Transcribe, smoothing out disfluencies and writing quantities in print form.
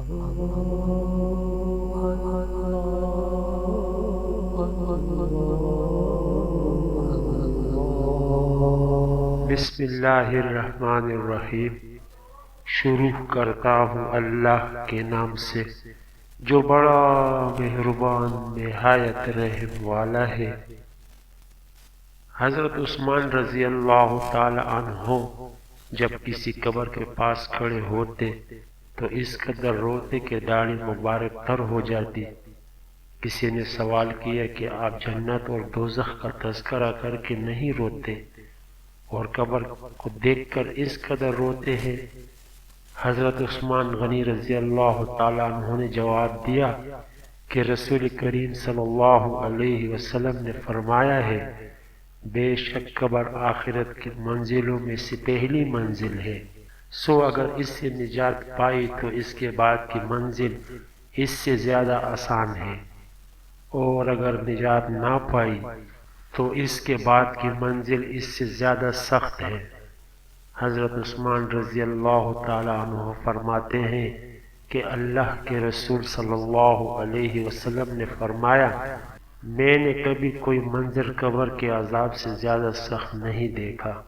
بسم اللہ الرحمن الرحیم۔ شروع کرتا ہوں اللہ کے نام سے جو بڑا مہربان نہایت رحم والا ہے۔ حضرت عثمان رضی اللہ تعالی عنہ جب کسی قبر کے پاس کھڑے ہوتے تو اس قدر روتے کہ داڑھی مبارک تر ہو جاتی۔ کسی نے سوال کیا کہ آپ جنت اور دوزخ کا تذکرہ کر کے نہیں روتے اور قبر کو دیکھ کر اس قدر روتے ہیں؟ حضرت عثمان غنی رضی اللہ تعالیٰ عنہ نے جواب دیا کہ رسول کریم صلی اللہ علیہ وسلم نے فرمایا ہے بے شک قبر آخرت کی منزلوں میں سے پہلی منزل ہے، سو اگر اس سے نجات پائی تو اس کے بعد کی منزل اس سے زیادہ آسان ہے، اور اگر نجات نہ پائی تو اس کے بعد کی منزل اس سے زیادہ سخت ہے۔ حضرت عثمان رضی اللہ تعالی عنہ فرماتے ہیں کہ اللہ کے رسول صلی اللہ علیہ وسلم نے فرمایا میں نے کبھی کوئی منظر قبر کے عذاب سے زیادہ سخت نہیں دیکھا۔